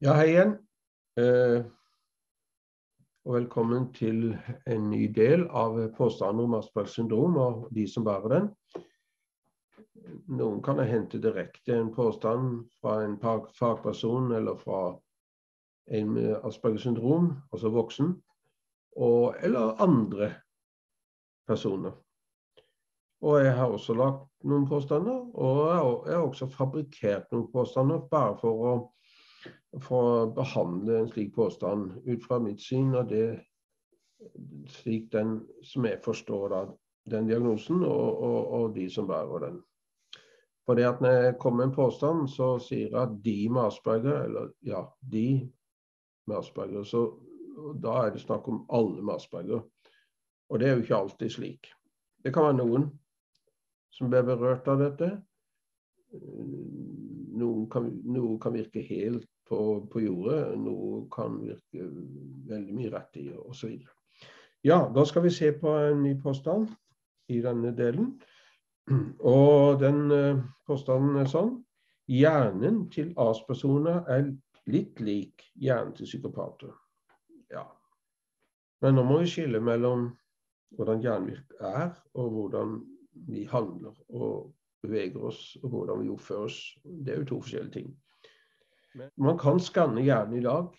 Ja, hei igjen, og velkommen til en ny del av påstanden om Aspergers syndrom og de som bærer den. Noen kan hente direkte en påstand fra en fagperson eller fra en med Aspergers syndrom, altså voksen, eller andre personer. Og jeg har også lagt noen påstander, og jeg har også fabrikkert noen påstander bare for å behandle en slik påstand ut fra mitt syn, og det slik den som jeg forstår da, den diagnosen og de som bærer den. For det at når jeg kommer med en påstand, så sier jeg at de med Asperger, eller ja, de med Asperger, så da er det snakk om alle med Asperger. Og det er jo ikke alltid slik. Det kan være noen som blir berørt av dette. Noe kan virke helt på jordet, noe kan virke veldig mye rett i, og så videre. Ja, da skal vi se på en ny påstand i denne delen. Og den påstanden er sånn: hjernen til AS-personer er litt lik hjernen til psykopater. Ja, men nå må vi skille mellom hvordan hjernen er, og hvordan vi handler og beveger oss, og hvordan vi oppfører oss. Det er jo to forskjellige ting. Man kan skanne hjernen i dag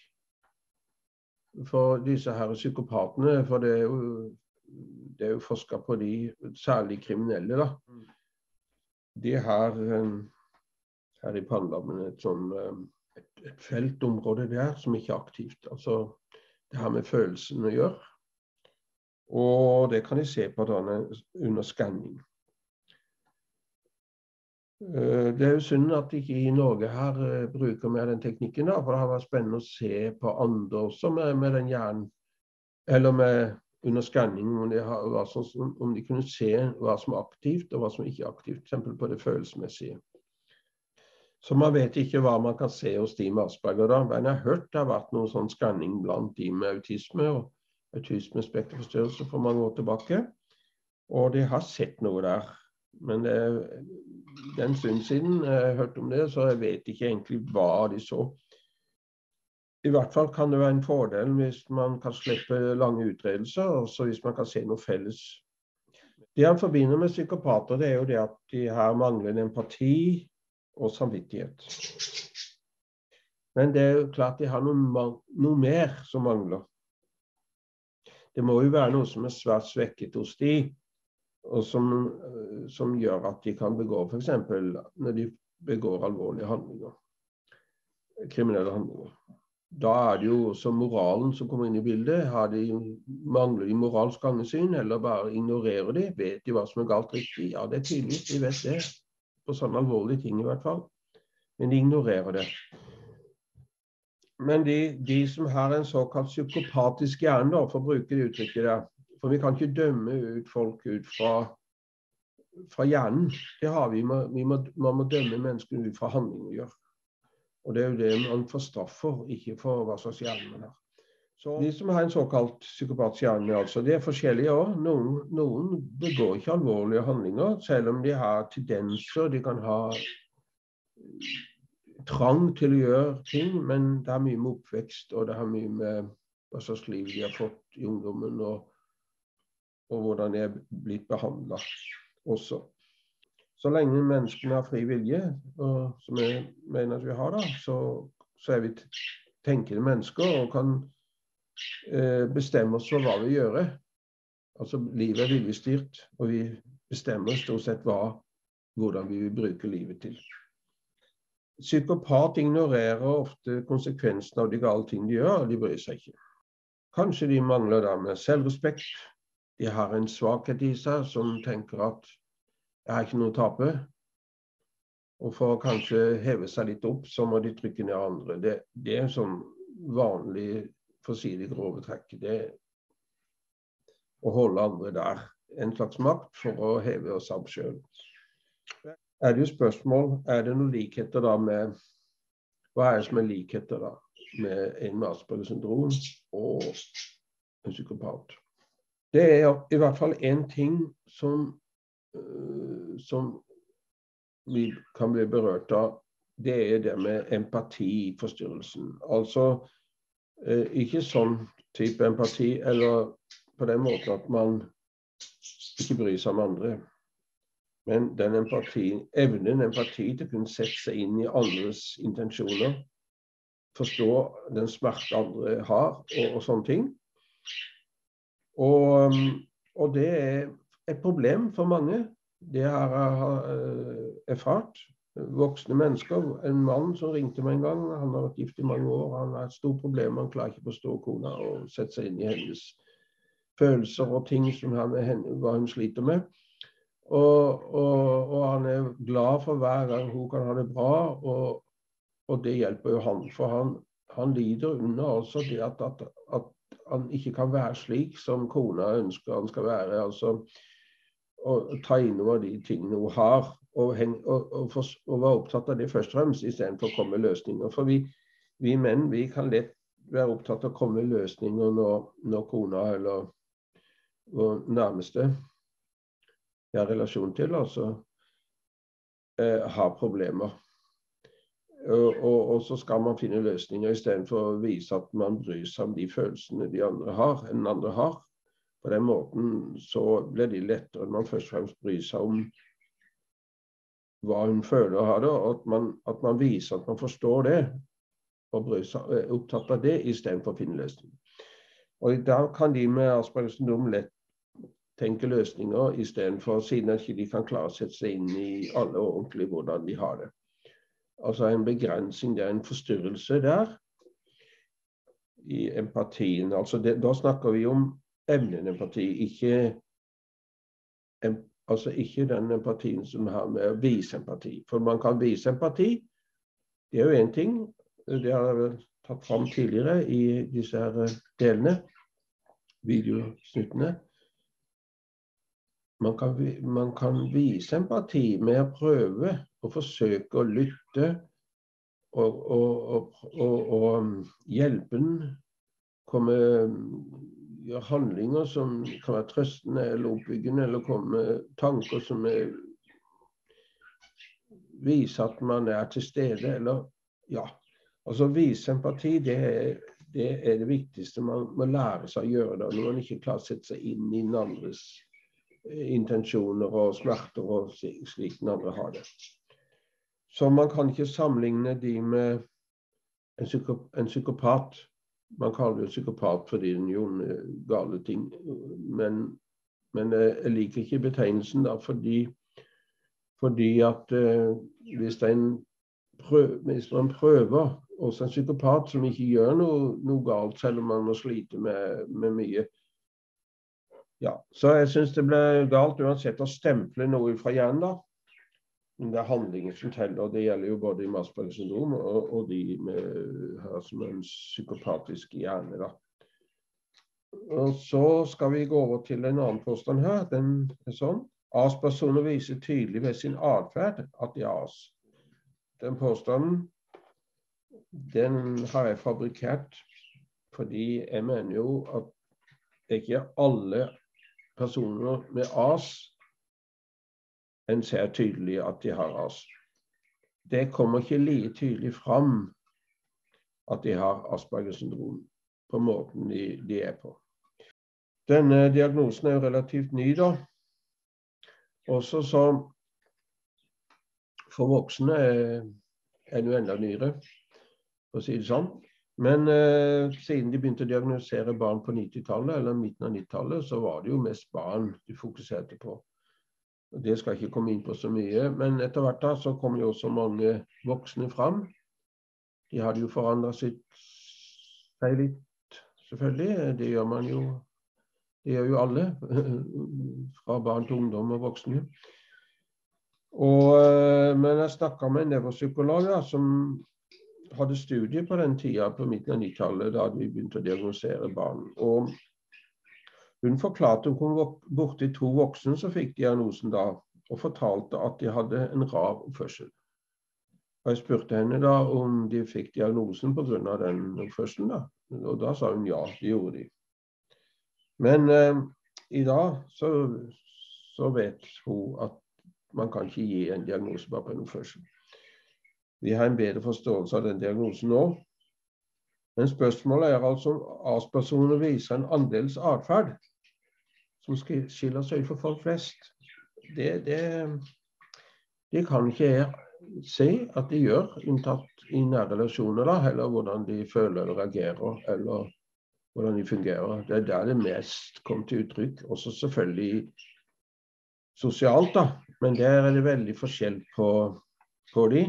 for disse her psykopatene, for det er jo forsket på de, særlig kriminelle da. De har her i pannelaben et feltområde der som ikke er aktivt. Altså, det har med følelsene å gjøre. Og det kan de se på under skanning. Det er jo synd at ikke i Norge her bruker mer den teknikken da, for det har vært spennende å se på andre også med den hjernen, eller under skanning, om de kunne se hva som er aktivt og hva som ikke er aktivt, for eksempel på det følelsesmessige. Så man vet ikke hva man kan se hos de med Asperger da, men jeg har hørt det har vært noen sånn skanning blant de med autisme og autismespekterforstyrrelse for mange år tilbake, og de har sett noe der. Men den stund siden jeg har hørt om det, så jeg vet ikke egentlig hva de så. I hvert fall kan det være en fordel hvis man kan slippe lange utredelser, også hvis man kan se noe felles. Det han forbinder med psykopater, det er jo det at de her mangler empati og samvittighet. Men det er jo klart de har noe mer som mangler. Det må jo være noe som er svært svekket hos de, og som gjør at de kan begå, for eksempel når de begår alvorlige handlinger, kriminelle handlinger. Da er det jo som moralen som kommer inn i bildet. Mangler de moralsk gangesyn, eller bare ignorerer de? Vet de hva som er galt riktig? Ja, det er tydelig, de vet det. På sånne alvorlige ting i hvert fall. Men de ignorerer det. Men de som har en såkalt psykopatisk hjerne, da, for å bruke det uttrykket der, for vi kan ikke dømme ut folk ut fra hjernen. Det har vi. Man må dømme mennesker ut fra handling å gjøre. Og det er jo det man får straff for, ikke for hva slags hjerne man har. Så de som har en såkalt psykopatisk hjerne, altså, det er forskjellige også. Noen begår ikke alvorlige handlinger, selv om de har tendenser, de kan ha trang til å gjøre ting, men det har mye med oppvekst, og det har mye med hva slags liv de har fått i ungdommen, og hvordan de er blitt behandlet også. Så lenge menneskene har fri vilje, og som jeg mener at vi har da, så er vi tenkende mennesker og kan bestemme oss for hva vi gjør. Altså livet er viljestyrt, og vi bestemmer stort sett hvordan vi vil bruke livet til. Psykopat ignorerer ofte konsekvensen av de gale ting de gjør, og de bryr seg ikke. Kanskje de mangler da med selvrespekt. De har en svakhet i seg som tenker at jeg har ikke noe å tape. Og for å kanskje heve seg litt opp, så må de trykke ned andre. Det er sånn vanlig, for å si det grove trekk. Det er å holde andre der. En slags makt for å heve oss opp selv. Er det jo spørsmål, er det noen likheter da med, hva er det som er likheter da med en med Aspergers syndrom og en psykopat? Det er i hvert fall en ting som vi kan bli berørt av det det med empatiforstyrrelsen. Altså, ikke sånn type empati, eller på den måten at man ikke bryr seg om andre. Men den evnen empati til å kunne sette seg inn i andres intensjoner, forstå den smerte andre har, og sånne ting. Og det et problem for mange. Det har jeg erfart. Voksne mennesker, en mann som ringte meg en gang, han har vært gift i mange år, han har et stort problem, han klarer ikke å forstå kona og sette seg inn i hennes følelser og ting som har med henne, hva hun sliter med. Og han glad for hver gang hun kan ha det bra, og det hjelper jo han, for han lider under altså det at han ikke kan være slik som kona ønsker han skal være, altså å ta inn over de tingene hun har, og være opptatt av det først og fremst, i stedet for å komme med løsninger. For vi menn, vi kan lett være opptatt av å komme med løsninger når kona eller vår nærmeste jeg har relasjon til, altså, har problemer. Og så skal man finne løsninger i stedet for å vise at man bryr seg om de følelsene den andre har. På den måten så blir det lettere når man først og fremst bryr seg om hva hun føler og har det, og at man viser at man forstår det, og bryr seg, opptatt av det, i stedet for å finne løsninger. Og da kan de med Aspergers syndrom lett tenke løsninger, i stedet for, siden at de kan klare å sette seg inn i alle ordentlig hvordan de har det. Altså en begrensning, det en forstyrrelse der, i empatien. Altså da snakker vi om evnen empati, ikke den empatien som har med å vise empati. For man kan vise empati, det jo en ting, det har jeg vel tatt fram tidligere i disse her delene, videosnuttene. Man kan vise empati med å prøve å forsøke å lytte og hjelpe gjøre handlinger som kan være trøstende eller oppbyggende, eller komme med tanker som viser at man til stede, eller ja. Altså vise empati, det det viktigste. Man må lære seg å gjøre det når man ikke klarer å sette seg inn i den andres intensjoner og smerter og slik den andre har det. Så man kan ikke sammenligne de med en psykopat. Man kaller det psykopat fordi den gjør gale ting, men jeg liker ikke betegnelsen da, fordi at hvis man prøver, også en psykopat som ikke gjør noe galt, selv om man må slite med mye. Ja, så jeg synes det ble galt uansett å stemple noe fra hjernen da. Det handlinger som teller, og det gjelder jo både i Aspergers syndrom og de som en psykopatisk hjerne da. Og så skal vi gå over til en annen påstand her. Den sånn. AS-personer viser tydelig ved sin adferd at de er AS. Den påstanden, den har jeg fabrikert, fordi jeg mener jo at det ikke er alle personer med AS en ser tydelig at de har AS. Det kommer ikke like tydelig fram at de har Aspergers syndrom på måten de er på. Denne diagnosen er jo relativt ny da. Også så for voksne den jo enda nyere, for å si det sånn. Men siden de begynte å diagnosere barn på 90-tallet, eller midten av 90-tallet, så var det jo mest barn de fokuserte på. Og det skal jeg ikke komme inn på så mye, men etter hvert da så kom jo også mange voksne fram. De hadde jo forandret seg litt, selvfølgelig. Det gjør man jo. Det gjør jo alle, fra barn til ungdom og voksne. Men jeg snakket med en nevropsykolog da, som hadde studier på den tiden, på midten av 90-tallet, da vi begynte å diagnosere barn. Og hun forklarte hun kom borti 2 voksne som fikk diagnosen da, og fortalte at de hadde en rar oppførsel. Og jeg spurte henne da om de fikk diagnosen på grunn av den oppførselen da, og da sa hun ja, det gjorde de. Men i dag så vet hun at man kan ikke gi en diagnose bare på en oppførsel. Vi har en bedre forståelse av den diagnosen nå. Men spørsmålet altså om AS-personer viser en annerledes adferd som skiller seg ut for folk flest. Det kan ikke jeg se at de gjør, unntatt i nære relasjoner da, eller hvordan de føler eller reagerer, eller hvordan de fungerer. Det er der det mest kommer til uttrykk, også selvfølgelig sosialt da, men der er det veldig forskjell på de.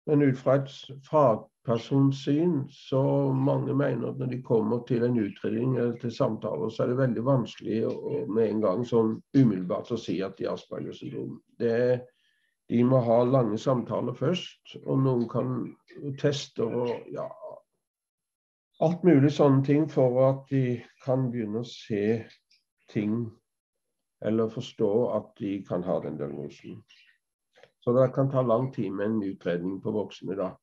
Men ut fra et fagpersonsyn, så mange mener at når de kommer til en utredning eller til samtaler, så er det veldig vanskelig med en gang sånn umiddelbart å si at de har Aspergers syndrom. De må ha lange samtaler først, og noen kan teste og ja, alt mulig sånne ting for at de kan begynne å se ting eller forstå at de kan ha den diagnosen. Så det kan ta lang tid med en utredning på voksne da,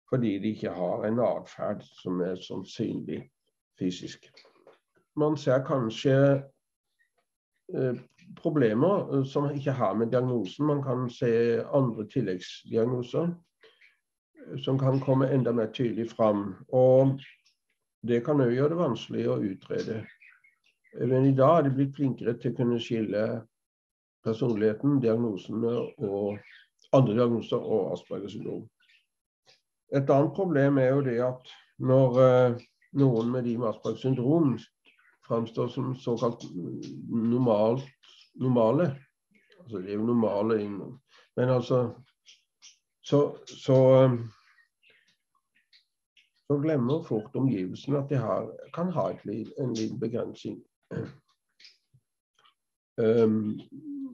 fordi de ikke har en adferd som er sånn synlig fysisk. Man ser kanskje problemer som ikke har med diagnosen. Man kan se andre tilleggsdiagnoser som kan komme enda mer tydelig fram, og det kan jo gjøre det vanskelig å utrede. Men i dag er de blitt flinkere til å kunne skille personligheten, diagnosene og andre diagnoser og Aspergers syndrom. Et annet problem er jo det at når noen med de med Aspergers syndrom fremstår som såkalt normale, altså det er jo normale, men altså så glemmer fort omgivelsen at de kan ha en liten begrensning.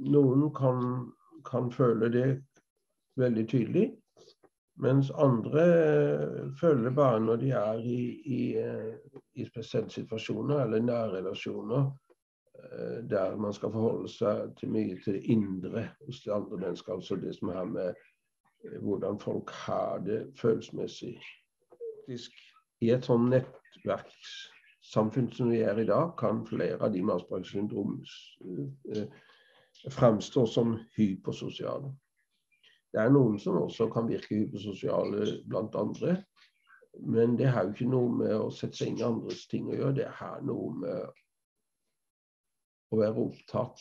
Noen kan føle det veldig tydelig, mens andre føler det bare når de er i spesielle situasjoner eller nære relasjoner der man skal forholde seg mye til det indre hos de andre mennesker, altså det som har med hvordan folk har det følelsesmessig. I et sånn nettverkssamfunn som vi er i dag, kan flere av de med Aspergers syndrom fremstå som hypersosiale. Det er noen som også kan virke hypersosiale blant andre, men det har jo ikke noe med å sette seg inn i andres ting å gjøre. Det har noe med å være opptatt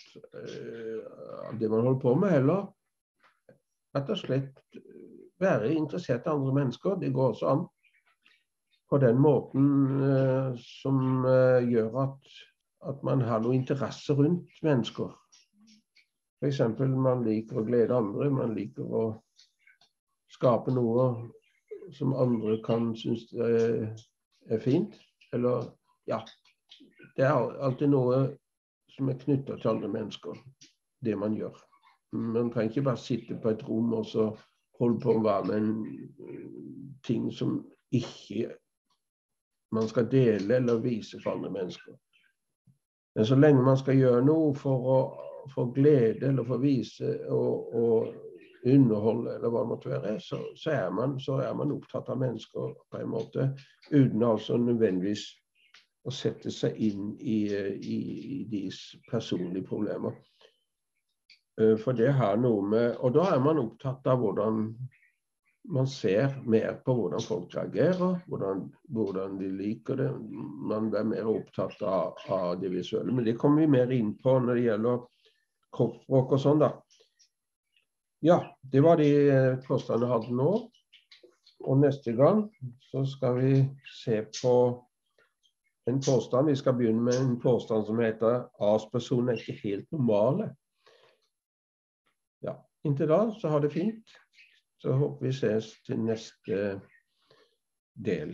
av det man holder på med, eller rett og slett være interessert i andre mennesker. Det går også an på den måten som gjør at man har noe interesse rundt mennesker. For eksempel, man liker å glede andre, man liker å skape noe som andre kan synes er fint. Eller, ja, det er alltid noe som er knyttet til andre mennesker, det man gjør. Man trenger ikke bare sitte på et rom og så holde på å være med en ting som ikke man skal dele eller vise for andre mennesker. Men så lenge man skal gjøre noe for glede eller for vise og underholde eller hva det måtte være, så er man opptatt av mennesker på en måte, uten altså nødvendigvis å sette seg inn i deres personlige problemer. For det har noe med, og da er man opptatt av hvordan man ser mer på hvordan folk reagerer, hvordan de liker det. Man er mer opptatt av det visuelle, men det kommer vi mer inn på når det gjelder kroppsspråk og sånn da. Ja, det var de påstandene jeg hadde nå, og neste gang så skal vi se på en påstand. Vi skal begynne med en påstand som heter AS-personer er ikke helt normale. Ja, inntil da så har det fint. Så håper vi ses til neste del.